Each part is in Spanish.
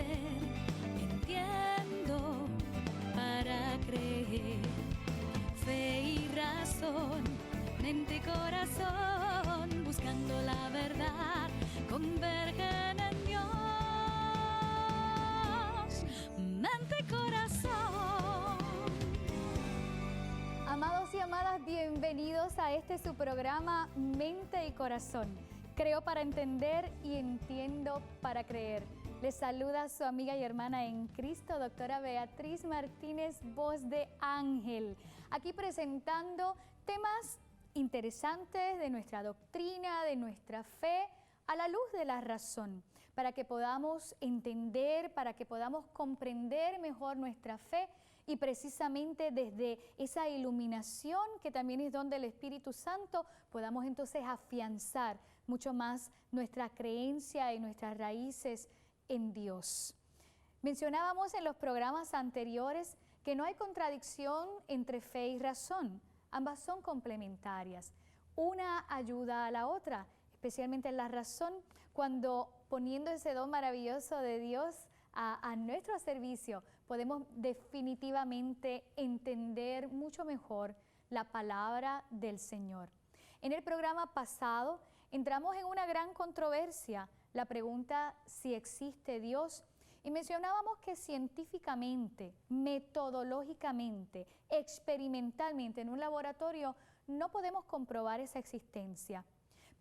entender, entiendo para creer. Fe y razón, mente y corazón, buscando la verdad, convergen en Dios. Mente y corazón. Amados y amadas, bienvenidos a este su programa Mente y Corazón. Creo para entender y entiendo para creer. Les saluda su amiga y hermana en Cristo, doctora Beatriz Martínez, voz de ángel. Aquí presentando temas interesantes de nuestra doctrina, de nuestra fe, a la luz de la razón, para que podamos entender, para que podamos comprender mejor nuestra fe y precisamente desde esa iluminación que también es don del Espíritu Santo, podamos entonces afianzar mucho más nuestra creencia y nuestras raíces en Dios. Mencionábamos en los programas anteriores que no hay contradicción entre fe y razón, ambas son complementarias, una ayuda a la otra, especialmente en la razón, cuando poniendo ese don maravilloso de Dios a nuestro servicio, podemos definitivamente entender mucho mejor la palabra del Señor. En el programa pasado entramos en una gran controversia, la pregunta si existe Dios, y mencionábamos que científicamente, metodológicamente, experimentalmente en un laboratorio no podemos comprobar esa existencia,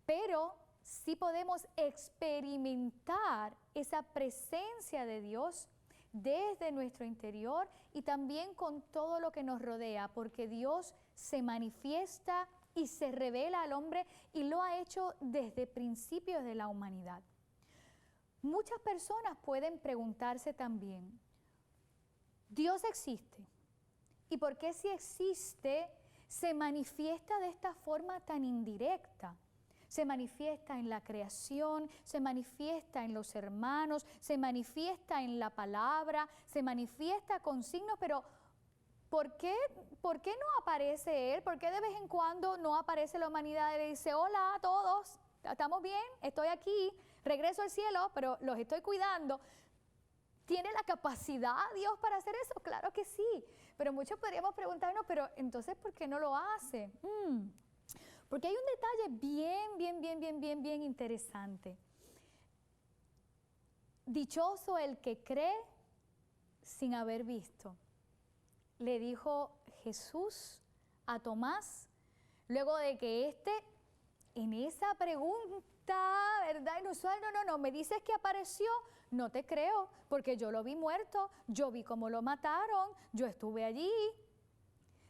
pero sí podemos experimentar esa presencia de Dios desde nuestro interior y también con todo lo que nos rodea, porque Dios se manifiesta y se revela al hombre y lo ha hecho desde principios de la humanidad. Muchas personas pueden preguntarse también, ¿Dios existe? ¿Y por qué si existe se manifiesta de esta forma tan indirecta? Se manifiesta en la creación, se manifiesta en los hermanos, se manifiesta en la palabra, se manifiesta con signos, pero ¿por qué no aparece Él? ¿Por qué de vez en cuando no aparece la humanidad y le dice, hola a todos, estamos bien, estoy aquí, regreso al cielo, pero los estoy cuidando? ¿Tiene la capacidad Dios para hacer eso? Claro que sí, pero muchos podríamos preguntarnos, pero entonces ¿por qué no lo hace? Porque hay un detalle bien interesante. Dichoso el que cree sin haber visto, le dijo Jesús a Tomás, luego de que en esa pregunta, ¿verdad? Inusual, no, me dices que apareció, no te creo, porque yo lo vi muerto, yo vi cómo lo mataron, yo estuve allí.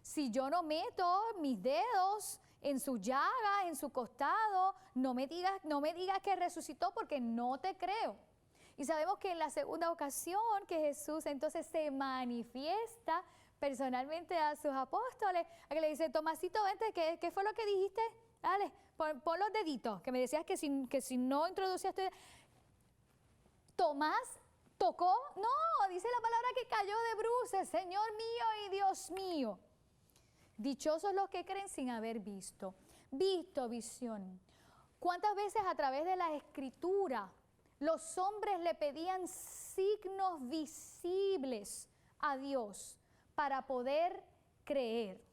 Si yo no meto mis dedos en su llaga, en su costado, no me digas que resucitó porque no te creo. Y sabemos que en la segunda ocasión que Jesús entonces se manifiesta personalmente a sus apóstoles, a que le dice, Tomasito, vente, ¿qué fue lo que dijiste? Dale, pon los deditos, que me decías que si no introducías tu... Tomás tocó, no, dice la palabra que cayó de bruces, Señor mío y Dios mío. Dichosos los que creen sin haber visto visión. ¿Cuántas veces a través de la Escritura los hombres le pedían signos visibles a Dios para poder creer?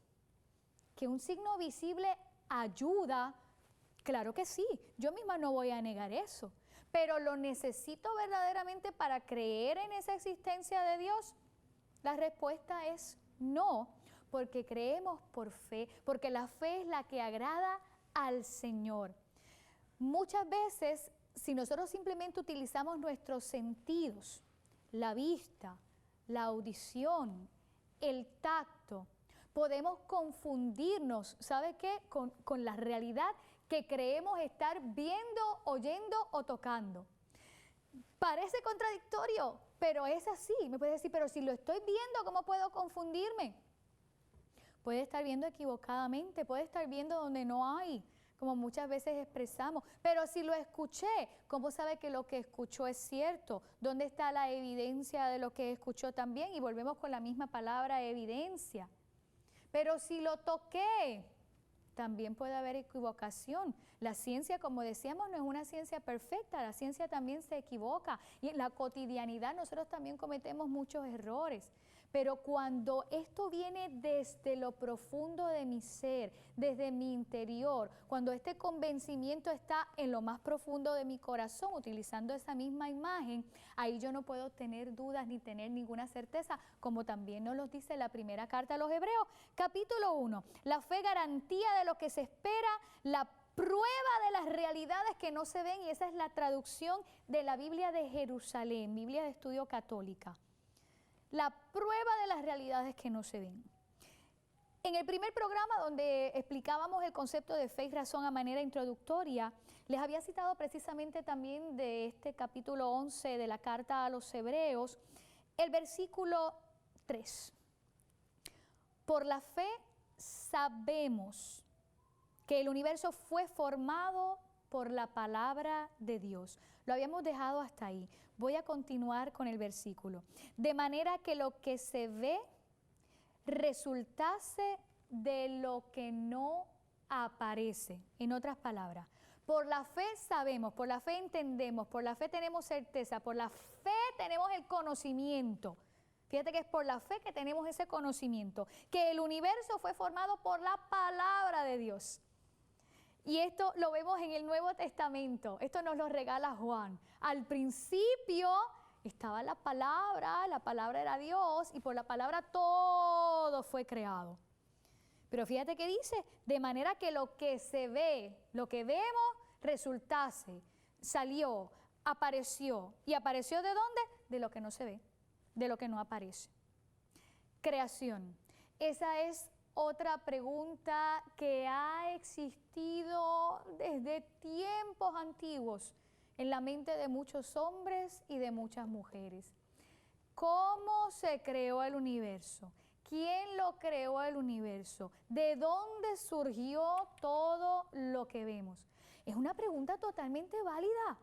Que un signo visible ayuda, claro que sí, yo misma no voy a negar eso, pero ¿lo necesito verdaderamente para creer en esa existencia de Dios? La respuesta es no. Porque creemos por fe, porque la fe es la que agrada al Señor. Muchas veces, si nosotros simplemente utilizamos nuestros sentidos, la vista, la audición, el tacto, podemos confundirnos, ¿sabe qué? Con la realidad que creemos estar viendo, oyendo o tocando. Parece contradictorio, pero es así. Me puede decir, pero si lo estoy viendo, ¿cómo puedo confundirme? Puede estar viendo equivocadamente, puede estar viendo donde no hay, como muchas veces expresamos. Pero si lo escuché, ¿cómo sabe que lo que escuchó es cierto? ¿Dónde está la evidencia de lo que escuchó también? Y volvemos con la misma palabra, evidencia. Pero si lo toqué, también puede haber equivocación. La ciencia, como decíamos, no es una ciencia perfecta, la ciencia también se equivoca y en la cotidianidad nosotros también cometemos muchos errores. Pero cuando esto viene desde lo profundo de mi ser, desde mi interior, cuando este convencimiento está en lo más profundo de mi corazón, utilizando esa misma imagen, ahí yo no puedo tener dudas ni tener ninguna certeza, como también nos lo dice la primera carta a los Hebreos, capítulo 1. La fe garantía de lo que se espera, la prueba de las realidades que no se ven, y esa es la traducción de la Biblia de Jerusalén, Biblia de Estudio Católica. La prueba de las realidades que no se ven. En el primer programa donde explicábamos el concepto de fe y razón a manera introductoria, les había citado precisamente también de este capítulo 11 de la carta a los Hebreos, el versículo 3. Por la fe sabemos que el universo fue formado por la palabra de Dios. Lo habíamos dejado hasta ahí. Voy a continuar con el versículo. De manera que lo que se ve resultase de lo que no aparece. En otras palabras, por la fe sabemos, por la fe entendemos, por la fe tenemos certeza, por la fe tenemos el conocimiento. Fíjate que es por la fe que tenemos ese conocimiento, que el universo fue formado por la palabra de Dios. Y esto lo vemos en el Nuevo Testamento, esto nos lo regala Juan. Al principio estaba la palabra era Dios y por la palabra todo fue creado. Pero fíjate que dice, de manera que lo que se ve, lo que vemos, resultase, salió, apareció. ¿Y apareció de dónde? De lo que no se ve, de lo que no aparece. Creación. Esa es otra pregunta que ha existido desde tiempos antiguos en la mente de muchos hombres y de muchas mujeres. ¿Cómo se creó el universo? ¿Quién lo creó el universo? ¿De dónde surgió todo lo que vemos? Es una pregunta totalmente válida,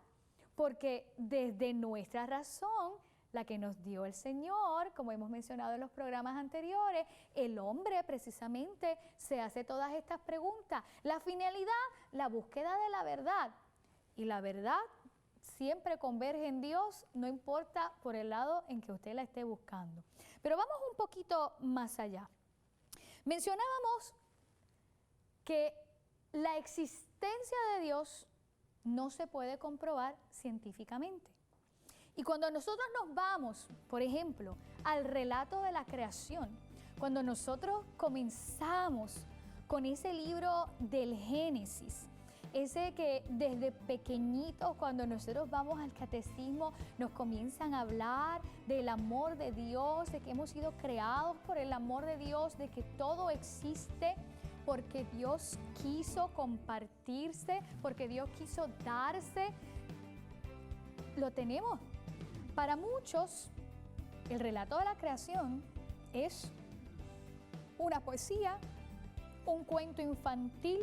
porque desde nuestra razón, la que nos dio el Señor, como hemos mencionado en los programas anteriores, el hombre precisamente se hace todas estas preguntas. La finalidad, la búsqueda de la verdad. Y la verdad siempre converge en Dios, no importa por el lado en que usted la esté buscando. Pero vamos un poquito más allá. Mencionábamos que la existencia de Dios no se puede comprobar científicamente. Y cuando nosotros nos vamos, por ejemplo, al relato de la creación, cuando nosotros comenzamos con ese libro del Génesis, ese que desde pequeñitos, cuando nosotros vamos al catecismo, nos comienzan a hablar del amor de Dios, de que hemos sido creados por el amor de Dios, de que todo existe porque Dios quiso compartirse, porque Dios quiso darse. Lo tenemos. Para muchos, el relato de la creación es una poesía, un cuento infantil,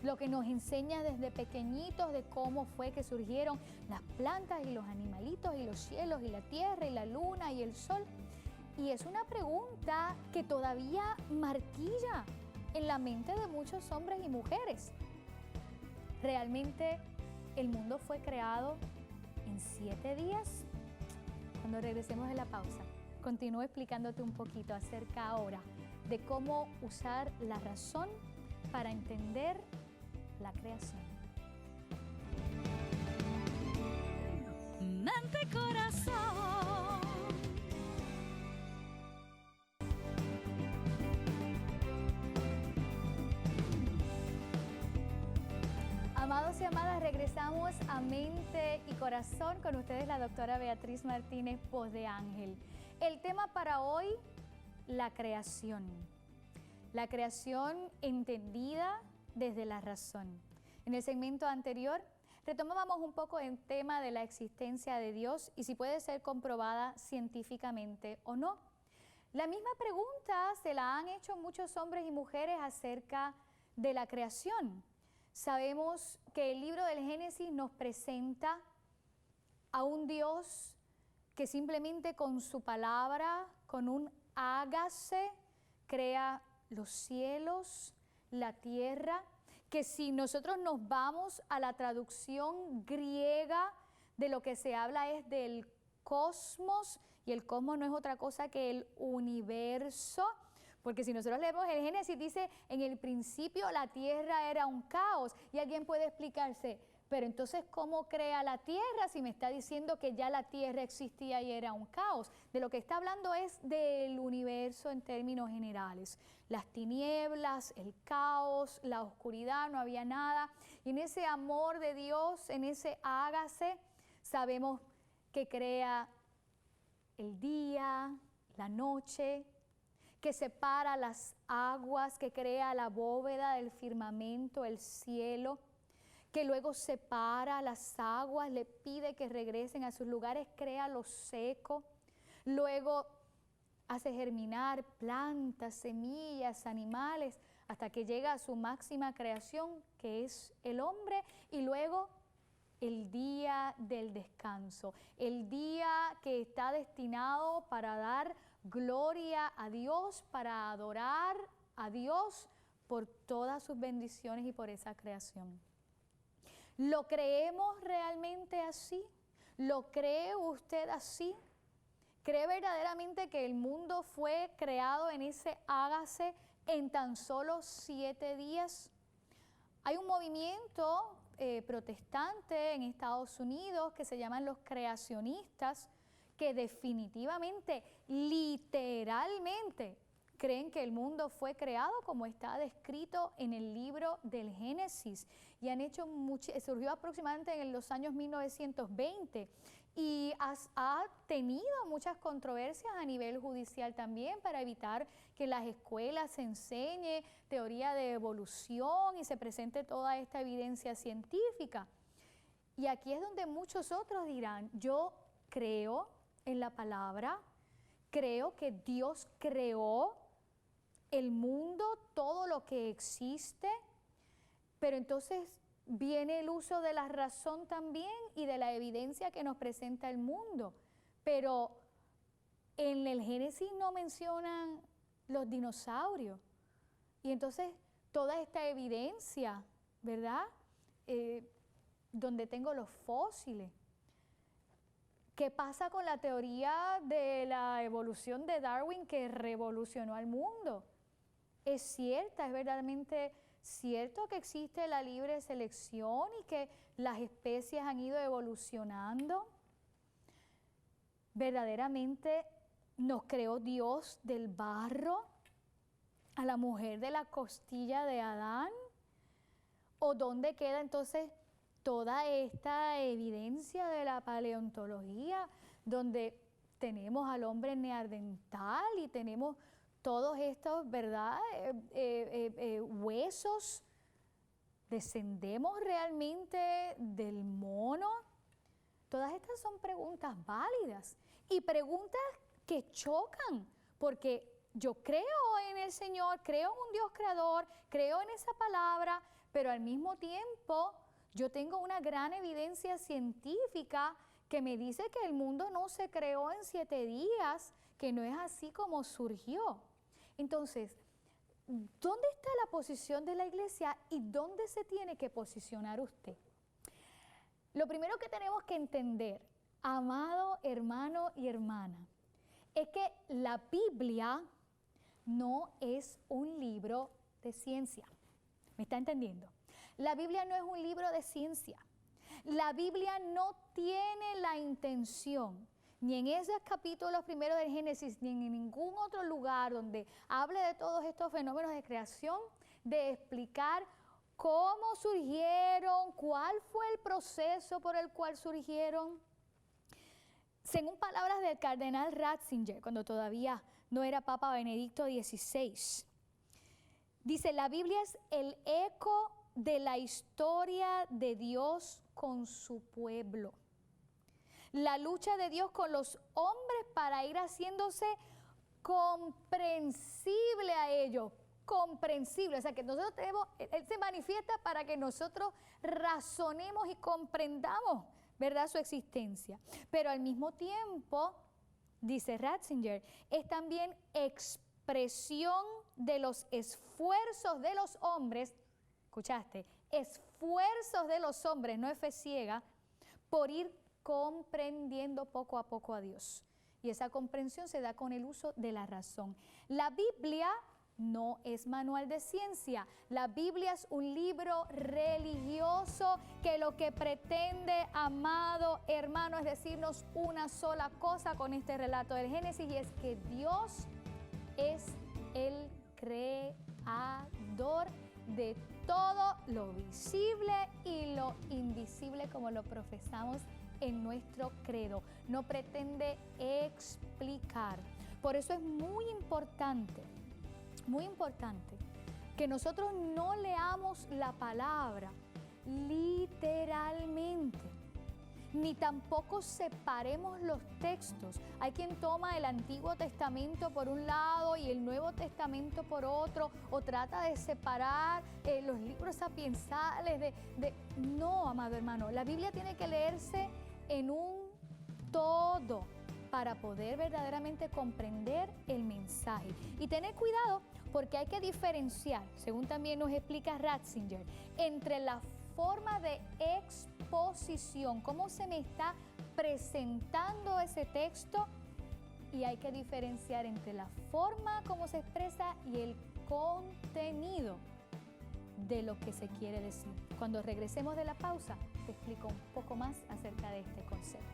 lo que nos enseña desde pequeñitos de cómo fue que surgieron las plantas y los animalitos y los cielos y la tierra y la luna y el sol. Y es una pregunta que todavía martilla en la mente de muchos hombres y mujeres. ¿Realmente el mundo fue creado en 7 días? Cuando regresemos de la pausa, continúo explicándote un poquito acerca ahora de cómo usar la razón para entender la creación. Mente, corazón. Amados y amadas, regresamos a Mente y Corazón con ustedes la doctora Beatriz Martínez, voz de ángel. El tema para hoy, la creación. La creación entendida desde la razón. En el segmento anterior retomábamos un poco el tema de la existencia de Dios y si puede ser comprobada científicamente o no. La misma pregunta se la han hecho muchos hombres y mujeres acerca de la creación. Sabemos que el libro del Génesis nos presenta a un Dios que simplemente con su palabra, con un hágase, crea los cielos, la tierra, que si nosotros nos vamos a la traducción griega, de lo que se habla es del cosmos, y el cosmos no es otra cosa que el universo, porque si nosotros leemos el Génesis, dice, en el principio la tierra era un caos, y alguien puede explicarse, pero entonces, ¿cómo crea la tierra si me está diciendo que ya la tierra existía y era un caos? De lo que está hablando es del universo en términos generales. Las tinieblas, el caos, la oscuridad, no había nada. Y en ese amor de Dios, en ese hágase, sabemos que crea el día, la noche, que separa las aguas, que crea la bóveda del firmamento, el cielo, que luego separa las aguas, le pide que regresen a sus lugares, crea lo seco, luego hace germinar plantas, semillas, animales, hasta que llega a su máxima creación, que es el hombre, y luego el día del descanso, el día que está destinado para dar gloria a Dios, para adorar a Dios por todas sus bendiciones y por esa creación. ¿Lo creemos realmente así? ¿Lo cree usted así? ¿Cree verdaderamente que el mundo fue creado en ese hágase en tan solo 7 días? Hay un movimiento protestante en Estados Unidos que se llaman los creacionistas, que definitivamente, literalmente, creen que el mundo fue creado como está descrito en el libro del Génesis, y han hecho surgió aproximadamente en los años 1920 y ha tenido muchas controversias a nivel judicial también, para evitar que en las escuelas se enseñe teoría de evolución y se presente toda esta evidencia científica. Y aquí es donde muchos otros dirán, yo creo en la palabra, creo que Dios creó el mundo, todo lo que existe, pero entonces viene el uso de la razón también y de la evidencia que nos presenta el mundo. Pero en el Génesis no mencionan los dinosaurios. Y entonces toda esta evidencia, ¿verdad? Donde tengo los fósiles. ¿Qué pasa con la teoría de la evolución de Darwin, que revolucionó al mundo? ¿Es cierta, es verdaderamente cierto que existe la libre selección y que las especies han ido evolucionando? ¿Verdaderamente nos creó Dios del barro a la mujer de la costilla de Adán? ¿O dónde queda entonces toda esta evidencia de la paleontología, donde tenemos al hombre neandertal y tenemos todos estos, ¿verdad?, huesos? ¿Descendemos realmente del mono? Todas estas son preguntas válidas y preguntas que chocan, porque yo creo en el Señor, creo en un Dios creador, creo en esa palabra, pero al mismo tiempo yo tengo una gran evidencia científica que me dice que el mundo no se creó en 7 días, que no es así como surgió. Entonces, ¿dónde está la posición de la iglesia y dónde se tiene que posicionar usted? Lo primero que tenemos que entender, amado hermano y hermana, es que la Biblia no es un libro de ciencia. ¿Me está entendiendo? La Biblia no es un libro de ciencia. La Biblia no tiene la intención, ni en esos capítulos primeros del Génesis, ni en ningún otro lugar donde hable de todos estos fenómenos de creación, de explicar cómo surgieron, cuál fue el proceso por el cual surgieron. Según palabras del cardenal Ratzinger, cuando todavía no era Papa Benedicto XVI, dice, la Biblia es el eco de la historia de Dios con su pueblo. La lucha de Dios con los hombres para ir haciéndose comprensible a ellos, comprensible. O sea, que nosotros tenemos, Él se manifiesta para que nosotros razonemos y comprendamos, ¿verdad?, su existencia. Pero al mismo tiempo, dice Ratzinger, es también expresión de los esfuerzos de los hombres, ¿escuchaste? Esfuerzos de los hombres, no es fe ciega, por ir comprendiendo poco a poco a Dios. Y esa comprensión se da con el uso de la razón. La Biblia no es manual de ciencia. La Biblia es un libro religioso que lo que pretende, amado hermano, es decirnos una sola cosa con este relato del Génesis, y es que Dios es el creador de todo lo visible y lo invisible, como lo profesamos en nuestro credo. No pretende explicar. Por eso es muy importante que nosotros no leamos la palabra literalmente, ni tampoco separemos los textos. Hay quien toma el Antiguo Testamento por un lado y el Nuevo Testamento por otro, o trata de separar los libros sapiensales No, amado hermano, la Biblia tiene que leerse en un todo para poder verdaderamente comprender el mensaje. Y tener cuidado, porque hay que diferenciar, según también nos explica Ratzinger, entre la forma de exposición, cómo se me está presentando ese texto, y hay que diferenciar entre la forma como se expresa y el contenido de lo que se quiere decir. Cuando regresemos de la pausa, te explico un poco más acerca de este concepto.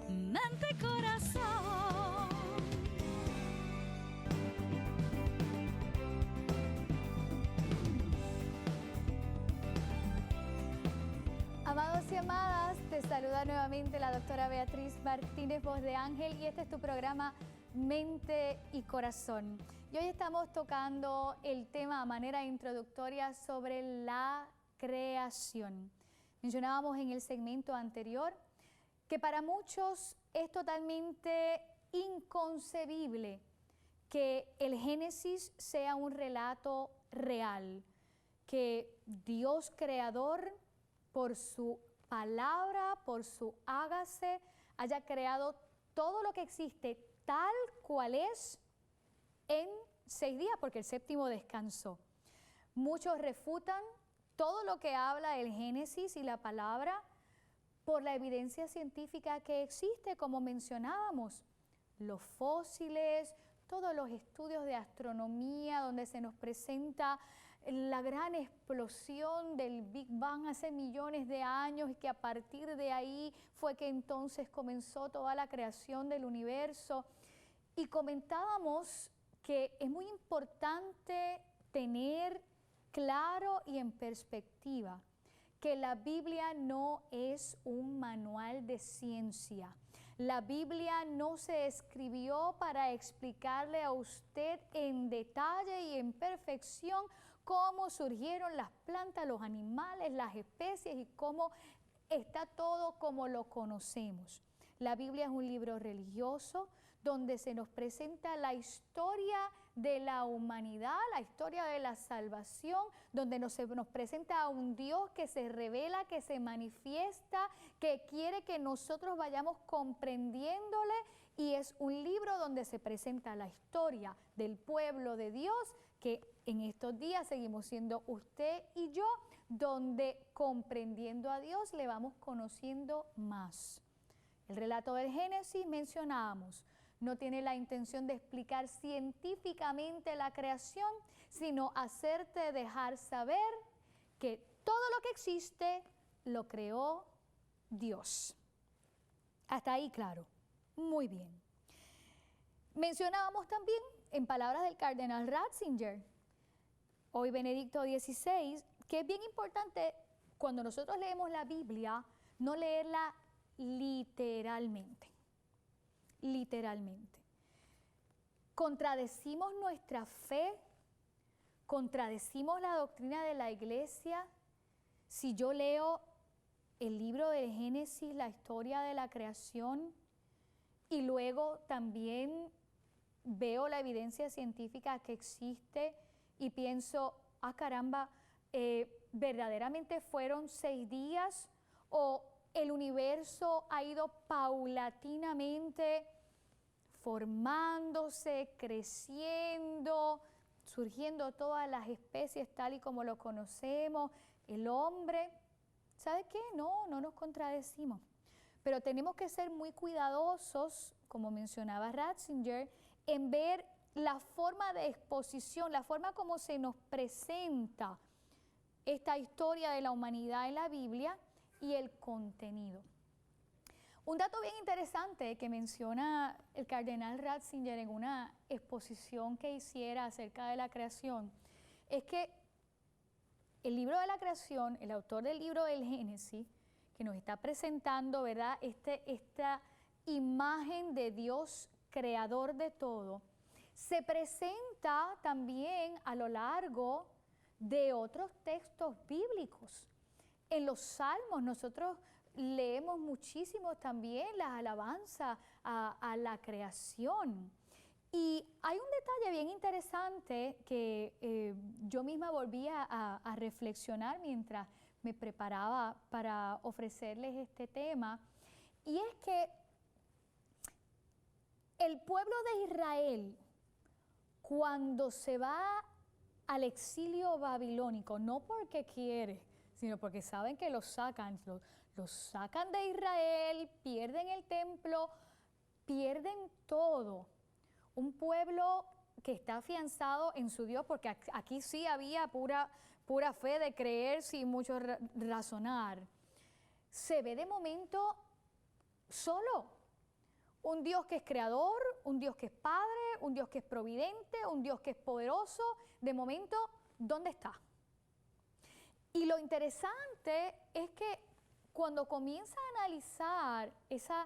Mente y corazón. Amados y amadas, te saluda nuevamente la doctora Beatriz Martínez, voz de ángel, y este es tu programa Mente y Corazón. Y hoy estamos tocando el tema a manera introductoria sobre la creación. Mencionábamos en el segmento anterior que para muchos es totalmente inconcebible que el Génesis sea un relato real, que Dios creador, por su palabra, por su hágase, haya creado todo lo que existe tal cual es en 6 días, porque el séptimo descansó. Muchos refutan todo lo que habla el Génesis y la palabra por la evidencia científica que existe, como mencionábamos, los fósiles, todos los estudios de astronomía donde se nos presenta la gran explosión del Big Bang hace millones de años, y que a partir de ahí fue que entonces comenzó toda la creación del universo. Y comentábamos que es muy importante tener claro y en perspectiva que la Biblia no es un manual de ciencia. La Biblia no se escribió para explicarle a usted en detalle y en perfección cómo surgieron las plantas, los animales, las especies y cómo está todo como lo conocemos. La Biblia es un libro religioso donde se nos presenta la historia de la humanidad, la historia de la salvación, donde se nos presenta a un Dios que se revela, que se manifiesta, que quiere que nosotros vayamos comprendiéndole, y es un libro donde se presenta la historia del pueblo de Dios, que en estos días seguimos siendo usted y yo, donde comprendiendo a Dios le vamos conociendo más. El relato del Génesis mencionábamos, no tiene la intención de explicar científicamente la creación, sino hacerte dejar saber que todo lo que existe lo creó Dios. Hasta ahí claro. Muy bien. Mencionábamos también, en palabras del cardenal Ratzinger, hoy Benedicto XVI, que es bien importante cuando nosotros leemos la Biblia, no leerla literalmente. Literalmente. Contradecimos nuestra fe, contradecimos la doctrina de la Iglesia si yo leo el libro de Génesis, la historia de la creación, y luego también veo la evidencia científica que existe y pienso, ah caramba, ¿verdaderamente fueron 6 días? ¿O el universo ha ido paulatinamente formándose, creciendo, surgiendo todas las especies tal y como lo conocemos, el hombre. ¿Sabe qué? No nos contradecimos. Pero tenemos que ser muy cuidadosos, como mencionaba Ratzinger, en ver la forma de exposición, la forma como se nos presenta esta historia de la humanidad en la Biblia y el contenido. Un dato bien interesante que menciona el cardenal Ratzinger en una exposición que hiciera acerca de la creación es que el libro de la creación, el autor del libro del Génesis, que nos está presentando, ¿verdad?, esta imagen de Dios creador de todo, se presenta también a lo largo de otros textos bíblicos. En los Salmos nosotros leemos muchísimo también las alabanzas a la creación. Y hay un detalle bien interesante que yo misma volví a reflexionar mientras me preparaba para ofrecerles este tema, y es que el pueblo de Israel, cuando se va al exilio babilónico, no porque quiere, sino porque saben que los sacan de Israel, pierden el templo, pierden todo. Un pueblo que está afianzado en su Dios, porque aquí sí había pura fe de creer sin mucho razonar. Se ve de momento solo. Un Dios que es creador, un Dios que es padre, un Dios que es providente, un Dios que es poderoso. De momento, ¿dónde está? Y lo interesante es que cuando comienza a analizar esa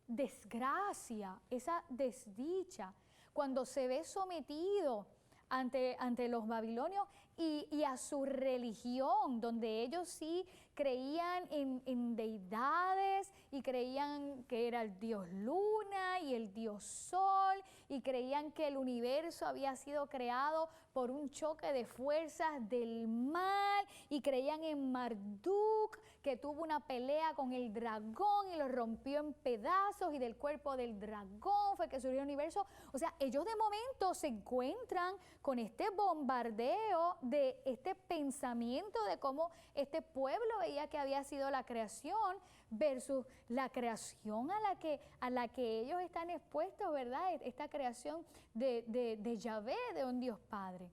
desgracia, esa desdicha, cuando se ve sometido ante los babilonios y a su religión, donde ellos sí creían en deidades y creían que era el dios luna y el dios sol y creían que el universo había sido creado por un choque de fuerzas del mal y creían en Marduk, que tuvo una pelea con el dragón y lo rompió en pedazos y del cuerpo del dragón fue que surgió el universo. O sea, ellos de momento se encuentran con este bombardeo de este pensamiento de cómo este pueblo veía que había sido la creación versus la creación a la que ellos están expuestos, ¿verdad? Esta creación de Yahvé, de un Dios Padre.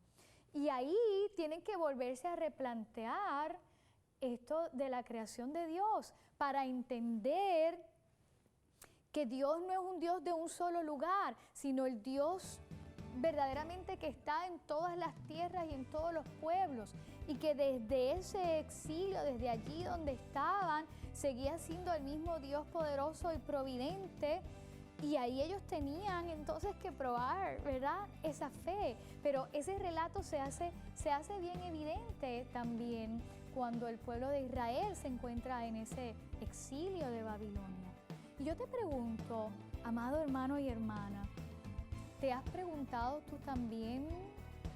Y ahí tienen que volverse a replantear esto de la creación de Dios para entender que Dios no es un Dios de un solo lugar, sino el Dios verdaderamente que está en todas las tierras y en todos los pueblos, y que desde ese exilio, desde allí donde estaban, seguía siendo el mismo Dios poderoso y providente. Y ahí ellos tenían entonces que probar, ¿verdad?, esa fe. Pero ese relato se hace bien evidente también cuando el pueblo de Israel se encuentra en ese exilio de Babilonia. Y yo te pregunto, amado hermano y hermana, ¿te has preguntado tú también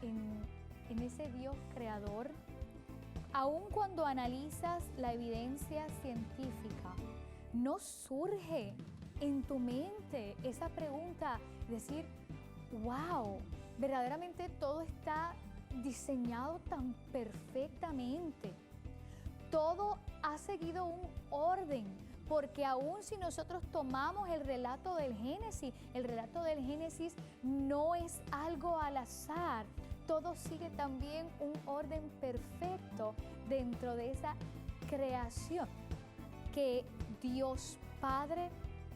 en ese Dios creador? Aun cuando analizas la evidencia científica, ¿no surge en tu mente esa pregunta, decir, wow, verdaderamente todo está diseñado tan perfectamente? Todo ha seguido un orden, porque aun si nosotros tomamos el relato del Génesis no es algo al azar, todo sigue también un orden perfecto dentro de esa creación que Dios Padre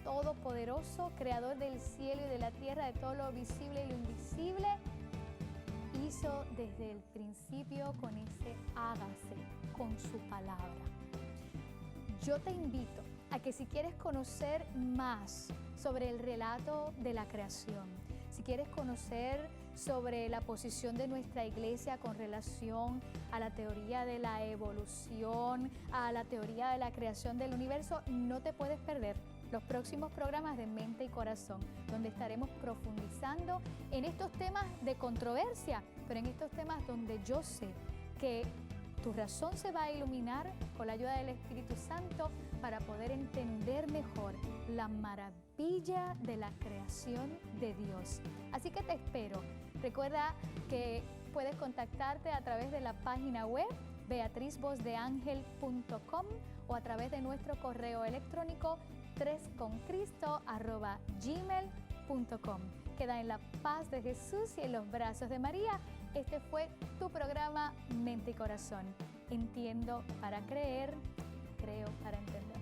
Todopoderoso, creador del cielo y de la tierra, de todo lo visible y lo invisible, hizo desde el principio con ese hágase, con su palabra. Yo te invito a que si quieres conocer más sobre el relato de la creación, si quieres conocer sobre la posición de nuestra iglesia con relación a la teoría de la evolución, a la teoría de la creación del universo, no te puedes perder los próximos programas de Mente y Corazón, donde estaremos profundizando en estos temas de controversia, pero en estos temas donde yo sé que tu razón se va a iluminar con la ayuda del Espíritu Santo para poder entender mejor la maravilla de la creación de Dios. Así que te espero. Recuerda que puedes contactarte a través de la página web beatrizvozdeangel.com o a través de nuestro correo electrónico 3concristo@gmail.com. Queda en la paz de Jesús y en los brazos de María. Este fue tu programa Mente y Corazón. Entiendo para creer, creo para entender.